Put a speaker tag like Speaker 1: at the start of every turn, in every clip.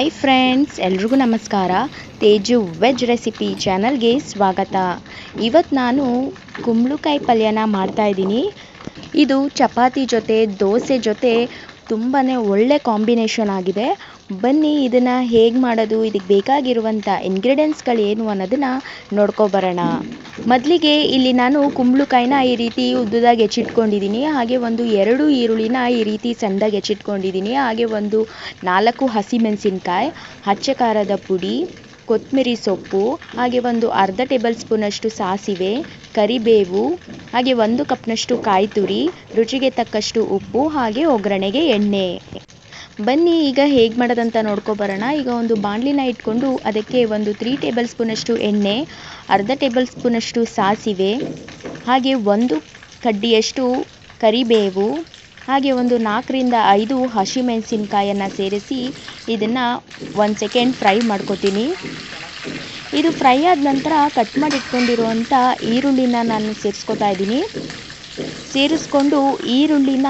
Speaker 1: Hi friends, ಎಲ್ರಿಗೂ ನಮಸ್ಕಾರ. Teju veg recipe ಚಾನಲ್ಗೆ ಸ್ವಾಗತ. ಇವತ್ತು ನಾನು ಕುಂಬಳಕಾಯಿ ಪಲ್ಯನ ಮಾಡ್ತಾಯಿದ್ದೀನಿ. ಇದು ಚಪಾತಿ ಜೊತೆ, ದೋಸೆ ಜೊತೆ ತುಂಬಾ ಒಳ್ಳೆ ಕಾಂಬಿನೇಷನ್ ಆಗಿದೆ. ಬನ್ನಿ ಇದನ್ನು ಹೇಗೆ ಮಾಡೋದು, ಇದಕ್ಕೆ ಬೇಕಾಗಿರುವಂಥ ಇಂಗ್ರೀಡಿಯೆಂಟ್ಸ್ಗಳು ಏನು ಅನ್ನೋದನ್ನು ನೋಡ್ಕೊಬರೋಣ. ಮೊದಲಿಗೆ ಇಲ್ಲಿ ನಾನು ಕುಂಬಳಕಾಯಿನ ಈ ರೀತಿ ಉದ್ದುದಾಗಿ ಹೆಚ್ಚಿಟ್ಕೊಂಡಿದ್ದೀನಿ. ಹಾಗೆ ಒಂದು 2 ಈರುಳ್ಳಿನ ಈ ರೀತಿ ಸಣ್ಣದಾಗಿ ಹೆಚ್ಚಿಟ್ಕೊಂಡಿದ್ದೀನಿ. ಹಾಗೆ ಒಂದು 4 ಹಸಿಮೆಣಸಿನ್ಕಾಯಿ, ಅಚ್ಚ ಖಾರದ ಪುಡಿ, ಕೊತ್ತಂಬರಿ ಸೊಪ್ಪು, ಹಾಗೆ ಒಂದು ಅರ್ಧ ಟೇಬಲ್ ಸ್ಪೂನಷ್ಟು ಸಾಸಿವೆ, ಕರಿಬೇವು, ಹಾಗೆ 1 ಕಪ್ನಷ್ಟು ಕಾಯಿ ತುರಿ, ರುಚಿಗೆ ತಕ್ಕಷ್ಟು ಉಪ್ಪು, ಹಾಗೆ ಒಗ್ಗರಣೆಗೆ ಎಣ್ಣೆ. ಬನ್ನಿ ಈಗ ಹೇಗೆ ಮಾಡೋದಂತ ನೋಡ್ಕೊಬರೋಣ. ಈಗ ಒಂದು ಬಾಣಲಿನ ಇಟ್ಕೊಂಡು ಅದಕ್ಕೆ ಒಂದು 3 ಟೇಬಲ್ ಸ್ಪೂನಷ್ಟು ಎಣ್ಣೆ, ಅರ್ಧ ಟೇಬಲ್ ಸ್ಪೂನಷ್ಟು ಸಾಸಿವೆ, ಹಾಗೆ 1 ಕಡ್ಡಿಯಷ್ಟು ಕರಿಬೇವು, ಹಾಗೆ ಒಂದು 4 ರಿಂದ 5 ಹಸಿಮೆಣಸಿನ್ಕಾಯನ್ನು ಸೇರಿಸಿ ಇದನ್ನು 1 ಸೆಕೆಂಡ್ ಫ್ರೈ ಮಾಡ್ಕೊತೀನಿ. ಇದು ಫ್ರೈ ಆದ ನಂತರ ಕಟ್ ಮಾಡಿ ಇಟ್ಕೊಂಡಿರುವಂಥ ಈರುಳ್ಳಿನ ನಾನು ಸೇರಿಸ್ಕೊತಾ ಇದ್ದೀನಿ. ಸೇರಿಸ್ಕೊಂಡು ಈರುಳ್ಳಿನ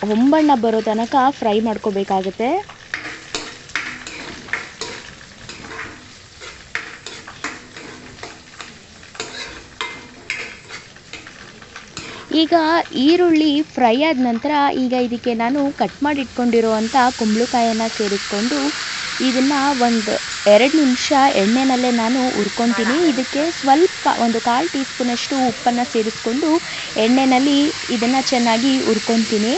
Speaker 1: ಹೊಂಬಣ್ಣ ಬರೋ ತನಕ ಫ್ರೈ ಮಾಡ್ಕೋಬೇಕಾಗುತ್ತೆ. ಈಗ ಈರುಳ್ಳಿ ಫ್ರೈ ಆದ ನಂತರ ಈಗ ಇದಕ್ಕೆ ನಾನು ಕಟ್ ಮಾಡಿ ಇಟ್ಕೊಂಡಿರುವಂಥ ಕುಂಬಳಕಾಯನ್ನು ಸೇರಿಸ್ಕೊಂಡು ಇದನ್ನು ಒಂದು 2 ನಿಮಿಷ ಎಣ್ಣೆನಲ್ಲೇ ನಾನು ಹುರ್ಕೊತೀನಿ. ಇದಕ್ಕೆ ಸ್ವಲ್ಪ ಒಂದು 1/4 ಟೀ ಸ್ಪೂನಷ್ಟು ಉಪ್ಪನ್ನು ಸೇರಿಸ್ಕೊಂಡು ಎಣ್ಣೆಯಲ್ಲಿ ಇದನ್ನು ಚೆನ್ನಾಗಿ ಹುರ್ಕೊತೀನಿ.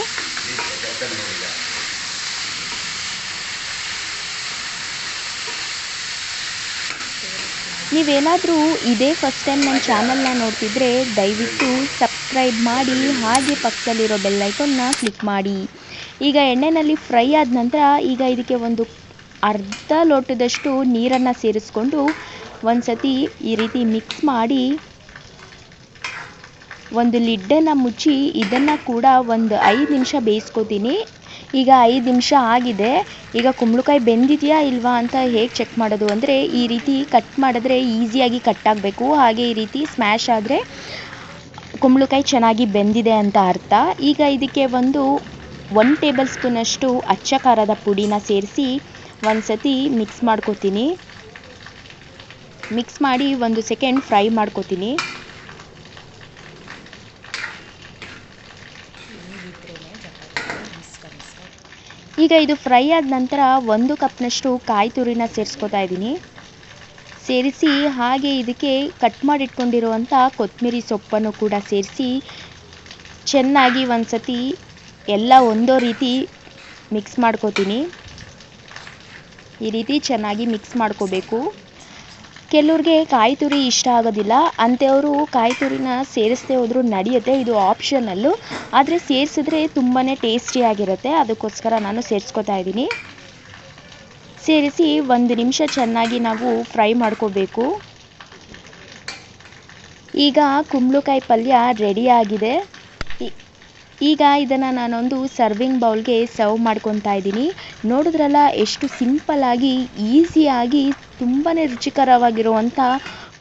Speaker 1: ನೀವೇನಾದರೂ ಇದೇ ಫಸ್ಟ್ ಟೈಮ್ ನನ್ನ ಚಾನಲ್ನ ನೋಡ್ತಿದ್ರೆ ದಯವಿಟ್ಟು ಸಬ್ಸ್ಕ್ರೈಬ್ ಮಾಡಿ, ಹಾಗೆ ಪಕ್ಕದಲ್ಲಿರೋ ಬೆಲ್ ಐಕಾನ್ನ ಕ್ಲಿಕ್ ಮಾಡಿ. ಈಗ ಎಣ್ಣೆಯಲ್ಲಿ ಫ್ರೈ ಆದ ನಂತರ ಈಗ ಇದಕ್ಕೆ ಒಂದು ಅರ್ಧ ಲೋಟದಷ್ಟು ನೀರನ್ನು ಸೇರಿಸ್ಕೊಂಡು ಒಂದು ಸತಿ ಈ ರೀತಿ ಮಿಕ್ಸ್ ಮಾಡಿ ಒಂದು ಲಿಡ್ಡನ್ನು ಮುಚ್ಚಿ ಇದನ್ನು ಕೂಡ ಒಂದು 5 ನಿಮಿಷ ಬೇಯಿಸ್ಕೊತೀನಿ. ಈಗ 5 ನಿಮಿಷ ಆಗಿದೆ. ಈಗ ಕುಂಬಳಕಾಯಿ ಬೆಂದಿದೆಯಾ ಇಲ್ವಾ ಅಂತ ಹೇಗೆ ಚೆಕ್ ಮಾಡೋದು ಅಂದರೆ ಈ ರೀತಿ ಕಟ್ ಮಾಡಿದ್ರೆ ಈಸಿಯಾಗಿ ಕಟ್ ಆಗಬೇಕು. ಹಾಗೆ ಈ ರೀತಿ ಸ್ಮ್ಯಾಶ್ ಆದರೆ ಕುಂಬಳಕಾಯಿ ಚೆನ್ನಾಗಿ ಬೆಂದಿದೆ ಅಂತ ಅರ್ಥ. ಈಗ ಇದಕ್ಕೆ 1 ಟೇಬಲ್ ಸ್ಪೂನಷ್ಟು ಅಚ್ಚ ಖಾರದ ಪುಡಿನ ಸೇರಿಸಿ ಒಂದು ಸತಿ ಮಿಕ್ಸ್ ಮಾಡ್ಕೊತೀನಿ. ಮಿಕ್ಸ್ ಮಾಡಿ 1 ಸೆಕೆಂಡ್ ಫ್ರೈ ಮಾಡ್ಕೊತೀನಿ. ಈಗ ಇದು ಫ್ರೈ ಆದ ನಂತರ 1 ಕಪ್ನಷ್ಟು ಕಾಯಿ ತುರಿನ ಸೇರಿಸ್ಕೊತಾ ಇದ್ದೀನಿ. ಸೇರಿಸಿ ಹಾಗೆ ಇದಕ್ಕೆ ಕಟ್ ಮಾಡಿಟ್ಕೊಂಡಿರುವಂಥ ಕೊತ್ತಂಬರಿ ಸೊಪ್ಪನ್ನು ಕೂಡ ಸೇರಿಸಿ ಚೆನ್ನಾಗಿ ಒಂದು ಸತಿ ಎಲ್ಲ ಒಂದೋ ರೀತಿ ಮಿಕ್ಸ್ ಮಾಡ್ಕೊತೀನಿ. ಈ ರೀತಿ ಚೆನ್ನಾಗಿ ಮಿಕ್ಸ್ ಮಾಡ್ಕೋಬೇಕು. ಕೆಲವ್ರಿಗೆ ಕಾಯಿ ತುರಿ ಇಷ್ಟ ಆಗೋದಿಲ್ಲ, ಅಂಥವರು ಕಾಯಿ ತುರಿನ ಸೇರಿಸದೆ ಹೋದರೂ ನಡೆಯುತ್ತೆ. ಇದು ಆಪ್ಷನಲ್ಲು, ಆದರೆ ಸೇರಿಸಿದ್ರೆ ತುಂಬಾ ಟೇಸ್ಟಿಯಾಗಿರುತ್ತೆ. ಅದಕ್ಕೋಸ್ಕರ ನಾನು ಸೇರಿಸ್ಕೊತಾ ಇದ್ದೀನಿ. ಸೇರಿಸಿ 1 ನಿಮಿಷ ಚೆನ್ನಾಗಿ ನಾವು ಫ್ರೈ ಮಾಡ್ಕೋಬೇಕು. ಈಗ ಕುಂಬಳಕಾಯಿ ಪಲ್ಯ ರೆಡಿಯಾಗಿದೆ. ಈಗ ಇದನ್ನು ನಾನೊಂದು ಸರ್ವಿಂಗ್ ಬೌಲ್ಗೆ ಸರ್ವ್ ಮಾಡ್ಕೊತಾ ಇದ್ದೀನಿ. ನೋಡಿದ್ರಲ್ಲ ಎಷ್ಟು ಸಿಂಪಲ್ಲಾಗಿ, ಈಸಿಯಾಗಿ, ತುಂಬಾ ರುಚಿಕರವಾಗಿರುವಂಥ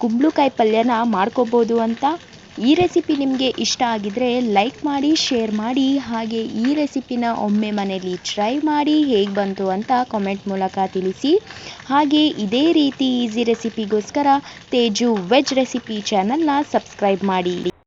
Speaker 1: ಕುಂಬಳಕಾಯಿ ಪಲ್ಯನ ಮಾಡ್ಕೋಬೋದು ಅಂತ. ಈ ರೆಸಿಪಿ ನಿಮಗೆ ಇಷ್ಟ ಆಗಿದ್ದರೆ ಲೈಕ್ ಮಾಡಿ, ಶೇರ್ ಮಾಡಿ, ಹಾಗೆ ಈ ರೆಸಿಪಿನ ಒಮ್ಮೆ ಮನೇಲಿ ಟ್ರೈ ಮಾಡಿ ಹೇಗೆ ಬಂತು ಅಂತ ಕಾಮೆಂಟ್ ಮೂಲಕ ತಿಳಿಸಿ. ಹಾಗೆ ಇದೇ ರೀತಿ ಈಸಿ ರೆಸಿಪಿಗೋಸ್ಕರ ತೇಜು ವೆಜ್ ರೆಸಿಪಿ ಚಾನಲ್ನ ಸಬ್ಸ್ಕ್ರೈಬ್ ಮಾಡಿ.